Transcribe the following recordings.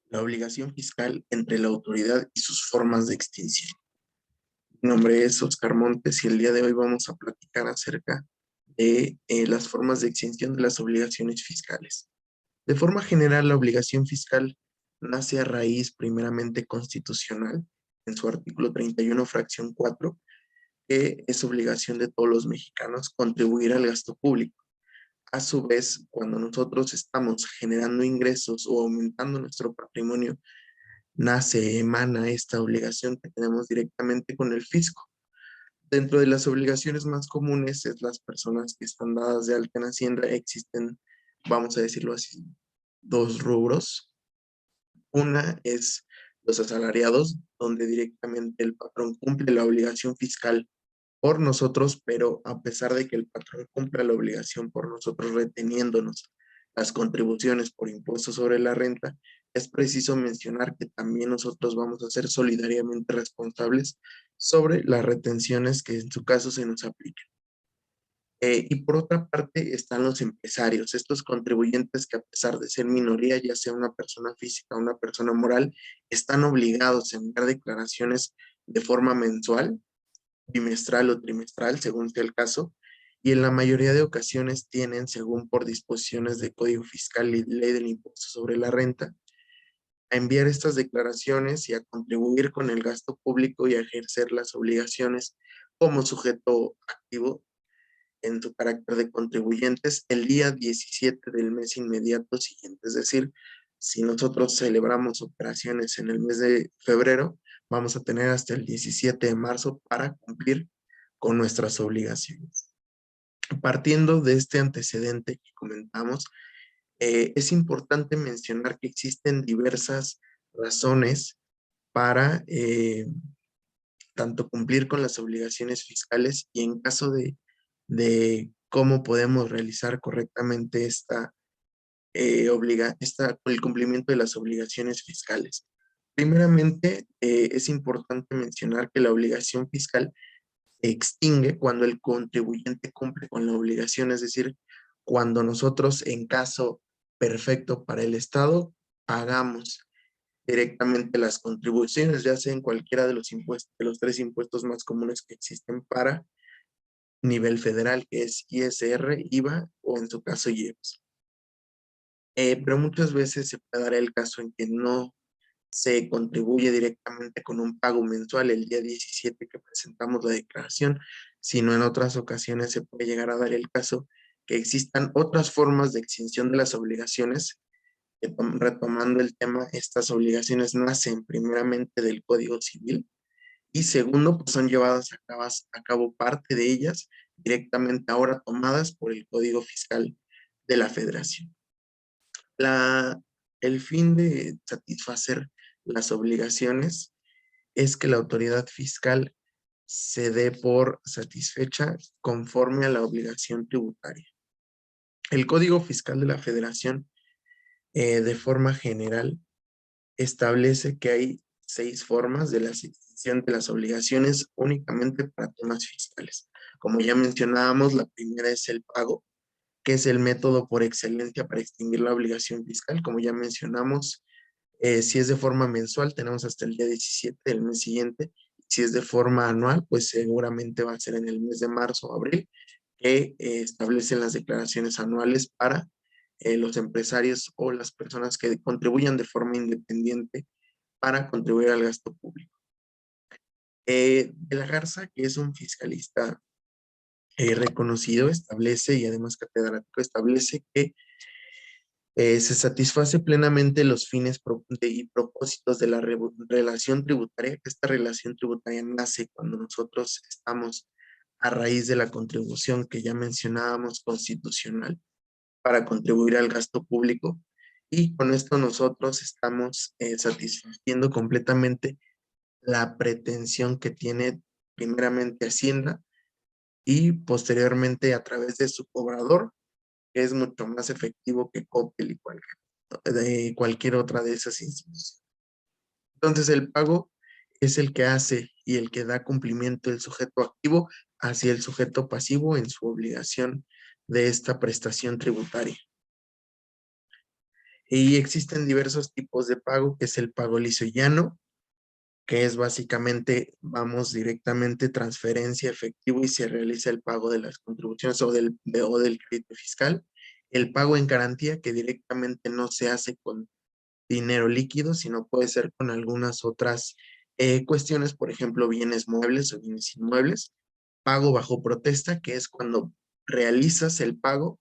La obligación fiscal entre la autoridad y sus formas de extinción. Mi nombre es Oscar Montes y el día de hoy vamos a platicar acerca de las formas de extinción de las obligaciones fiscales. De forma general, la obligación fiscal nace a raíz primeramente constitucional, en su artículo 31, fracción 4, que es obligación de todos los mexicanos contribuir al gasto público. A su vez, cuando nosotros estamos generando ingresos o aumentando nuestro patrimonio, emana esta obligación que tenemos directamente con el fisco. Dentro de las obligaciones más comunes es las personas que están dadas de alta en Hacienda. Existen, vamos a decirlo así, dos rubros. Una es los asalariados, donde directamente el patrón cumple la obligación fiscal por nosotros, pero a pesar de que el patrón cumpla la obligación por nosotros reteniéndonos las contribuciones por impuesto sobre la renta, es preciso mencionar que también nosotros vamos a ser solidariamente responsables sobre las retenciones que en su caso se nos apliquen. Y por otra parte están los empresarios, estos contribuyentes que a pesar de ser minoría, ya sea una persona física o una persona moral, están obligados a enviar declaraciones de forma mensual, bimestral o trimestral, según sea el caso, y en la mayoría de ocasiones tienen, según por disposiciones de Código Fiscal y Ley del Impuesto sobre la Renta, a enviar estas declaraciones y a contribuir con el gasto público y a ejercer las obligaciones como sujeto activo en su carácter de contribuyentes el día 17 del mes inmediato siguiente. Es decir, si nosotros celebramos operaciones en el mes de febrero, vamos a tener hasta el 17 de marzo para cumplir con nuestras obligaciones. Partiendo de este antecedente que comentamos, es importante mencionar que existen diversas razones para tanto cumplir con las obligaciones fiscales y en caso de cómo podemos realizar correctamente el cumplimiento de las obligaciones fiscales. Primeramente, es importante mencionar que la obligación fiscal se extingue cuando el contribuyente cumple con la obligación, es decir, cuando nosotros, en caso perfecto para el Estado, pagamos directamente las contribuciones, ya sea en cualquiera de los impuestos, de los tres impuestos más comunes que existen para nivel federal, que es ISR, IVA o en su caso IEPS. Pero muchas veces se puede dar el caso en que no se contribuye directamente con un pago mensual el día 17 que presentamos la declaración, sino en otras ocasiones se puede llegar a dar el caso que existan otras formas de extinción de las obligaciones. Retomando el tema, estas obligaciones nacen primeramente del Código Civil y segundo, pues son llevadas a cabo parte de ellas directamente ahora tomadas por el Código Fiscal de la Federación. El fin de satisfacer las obligaciones es que la autoridad fiscal se dé por satisfecha conforme a la obligación tributaria. El Código Fiscal de la Federación, de forma general, establece que hay 6 formas de la extinción de las obligaciones únicamente para temas fiscales. Como ya mencionábamos, la primera es el pago, que es el método por excelencia para extinguir la obligación fiscal. Como ya mencionamos, si es de forma mensual, tenemos hasta el día 17 del mes siguiente. Si es de forma anual, pues seguramente va a ser en el mes de marzo o abril, que establecen las declaraciones anuales para los empresarios o las personas que contribuyan de forma independiente para contribuir al gasto público. De la Garza, que es un fiscalista reconocido, establece, y además catedrático, establece que se satisface plenamente los fines y propósitos de la relación tributaria, que esta relación tributaria nace cuando nosotros estamos a raíz de la contribución que ya mencionábamos constitucional para contribuir al gasto público, y con esto nosotros estamos satisfaciendo completamente la pretensión que tiene primeramente Hacienda y posteriormente a través de su cobrador, que es mucho más efectivo que Coppel y de cualquier otra de esas instituciones. Entonces el pago es el que hace y el que da cumplimiento del sujeto activo hacia el sujeto pasivo en su obligación de esta prestación tributaria. Y existen diversos tipos de pago, que es el pago liso y llano, que es básicamente, vamos directamente transferencia efectivo y se realiza el pago de las contribuciones o del crédito fiscal. El pago en garantía, que directamente no se hace con dinero líquido, sino puede ser con algunas otras cuestiones, por ejemplo, bienes muebles o bienes inmuebles. Pago bajo protesta, que es cuando realizas el pago,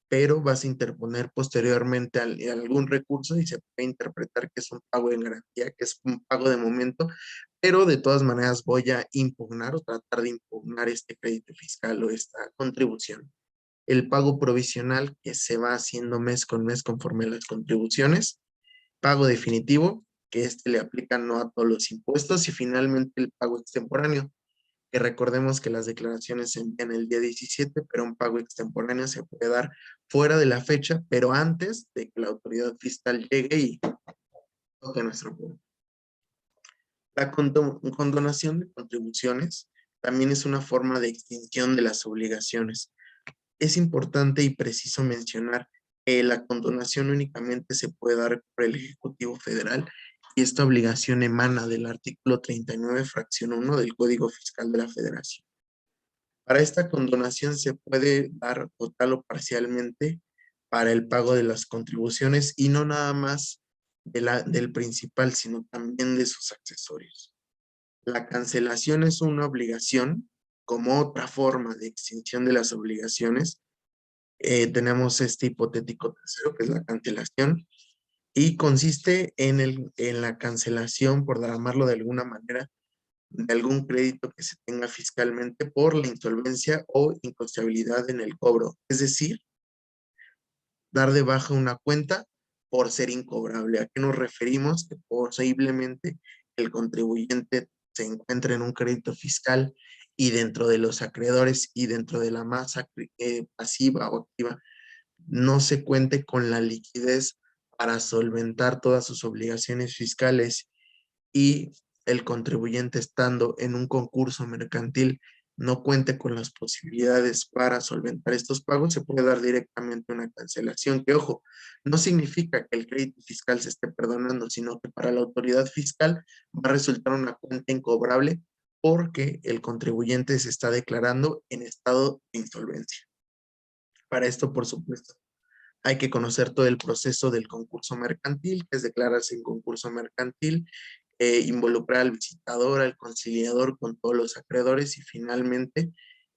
pero vas a interponer posteriormente algún recurso y se puede interpretar que es un pago en garantía, que es un pago de momento, pero de todas maneras voy a impugnar o tratar de impugnar este crédito fiscal o esta contribución. El pago provisional, que se va haciendo mes con mes conforme a las contribuciones. Pago definitivo, que este le aplica no a todos los impuestos. Y finalmente el pago extemporáneo, que recordemos que las declaraciones se envían el día 17, pero un pago extemporáneo se puede dar fuera de la fecha, pero antes de que la autoridad fiscal llegue y toque nuestro punto. La condonación de contribuciones también es una forma de extinción de las obligaciones. Es importante y preciso mencionar que la condonación únicamente se puede dar por el Ejecutivo Federal y esta obligación emana del artículo 39, fracción 1 del Código Fiscal de la Federación. Para esta condonación se puede dar total o parcialmente para el pago de las contribuciones y no nada más del principal, sino también de sus accesorios. La cancelación es una obligación como otra forma de extinción de las obligaciones. Tenemos este hipotético tercero, que es la cancelación, y consiste en la cancelación, por llamarlo de alguna manera, de algún crédito que se tenga fiscalmente por la insolvencia o inconstabilidad en el cobro. Es decir, dar de baja una cuenta por ser incobrable. ¿A qué nos referimos? Que posiblemente el contribuyente se encuentre en un crédito fiscal y dentro de los acreedores y dentro de la masa pasiva o activa no se cuente con la liquidez para solventar todas sus obligaciones fiscales y el contribuyente estando en un concurso mercantil no cuente con las posibilidades para solventar estos pagos, se puede dar directamente una cancelación, que ojo, no significa que el crédito fiscal se esté perdonando, sino que para la autoridad fiscal va a resultar una cuenta incobrable porque el contribuyente se está declarando en estado de insolvencia. Para esto, por supuesto, hay que conocer todo el proceso del concurso mercantil, que es declararse en concurso mercantil, involucrar al visitador, al conciliador con todos los acreedores y finalmente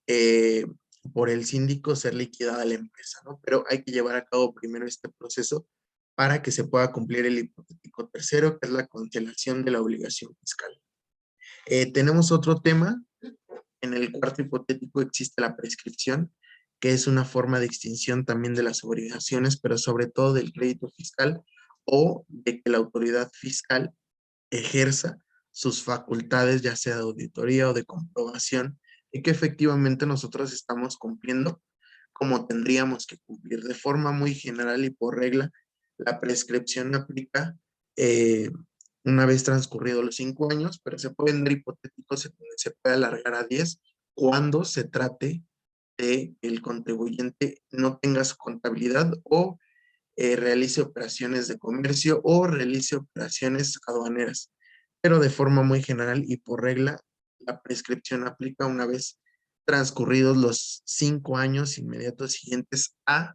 eh, por el síndico ser liquidada la empresa, ¿no? Pero hay que llevar a cabo primero este proceso para que se pueda cumplir el hipotético tercero, que es la cancelación de la obligación fiscal. Tenemos otro tema. En el cuarto hipotético existe la prescripción, que es una forma de extinción también de las obligaciones, pero sobre todo del crédito fiscal o de que la autoridad fiscal ejerza sus facultades, ya sea de auditoría o de comprobación, y que efectivamente nosotros estamos cumpliendo como tendríamos que cumplir. De forma muy general y por regla, la prescripción aplica una vez transcurridos los 5 años, pero se pueden dar hipotéticos, se puede alargar a 10 cuando se trate de que el contribuyente no tenga su contabilidad o realice operaciones de comercio o realice operaciones aduaneras. Pero de forma muy general y por regla, la prescripción aplica una vez transcurridos los 5 años inmediatos siguientes a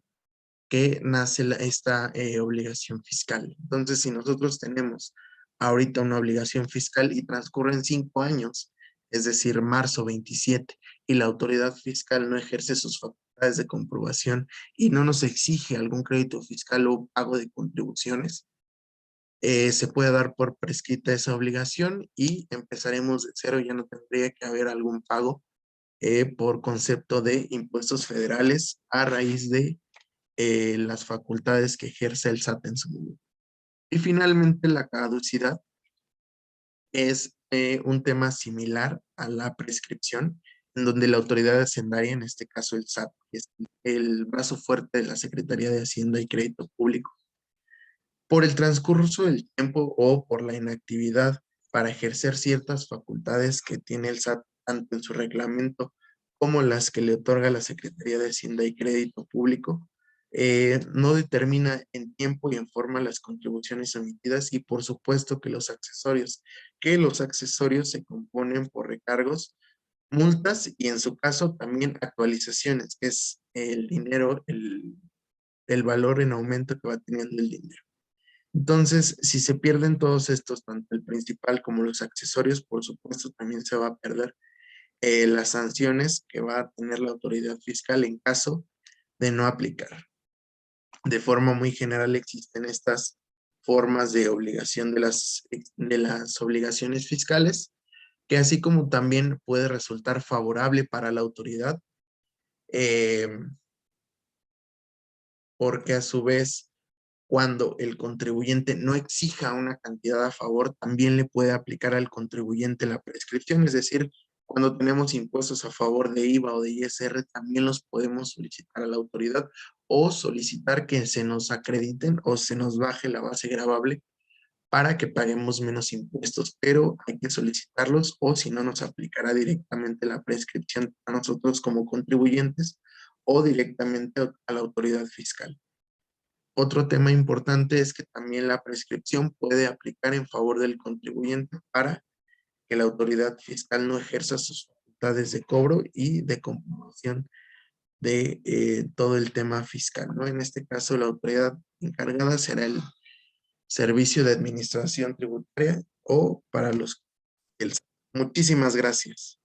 que nace esta obligación fiscal. Entonces, si nosotros tenemos ahorita una obligación fiscal y transcurren 5 años, es decir, marzo 27, y la autoridad fiscal no ejerce sus facultades de comprobación y no nos exige algún crédito fiscal o pago de contribuciones, se puede dar por prescrita esa obligación y empezaremos de cero, ya no tendría que haber algún pago por concepto de impuestos federales a raíz de las facultades que ejerce el SAT en su momento. Y finalmente la caducidad es un tema similar a la prescripción, en donde la autoridad hacendaria, en este caso el SAT, que es el brazo fuerte de la Secretaría de Hacienda y Crédito Público, por el transcurso del tiempo o por la inactividad para ejercer ciertas facultades que tiene el SAT, tanto en su reglamento como las que le otorga la Secretaría de Hacienda y Crédito Público, no determina en tiempo y en forma las contribuciones emitidas y por supuesto que los accesorios se componen por recargos, multas y en su caso también actualizaciones, que es el dinero, el valor en aumento que va teniendo el dinero. Entonces, si se pierden todos estos, tanto el principal como los accesorios, por supuesto también se va a perder las sanciones que va a tener la autoridad fiscal en caso de no aplicar. De forma muy general existen estas formas de obligación de las obligaciones fiscales, que así como también puede resultar favorable para la autoridad, eh, porque a su vez, cuando el contribuyente no exija una cantidad a favor, también le puede aplicar al contribuyente la prescripción, es decir, cuando tenemos impuestos a favor de IVA o de ISR, también los podemos solicitar a la autoridad o solicitar que se nos acrediten o se nos baje la base gravable para que paguemos menos impuestos, pero hay que solicitarlos o si no nos aplicará directamente la prescripción a nosotros como contribuyentes o directamente a la autoridad fiscal. Otro tema importante es que también la prescripción puede aplicar en favor del contribuyente para que la autoridad fiscal no ejerza sus facultades de cobro y de comprobación de todo el tema fiscal, ¿no? En este caso, la autoridad encargada será el Servicio de Administración Tributaria o para los... Muchísimas gracias.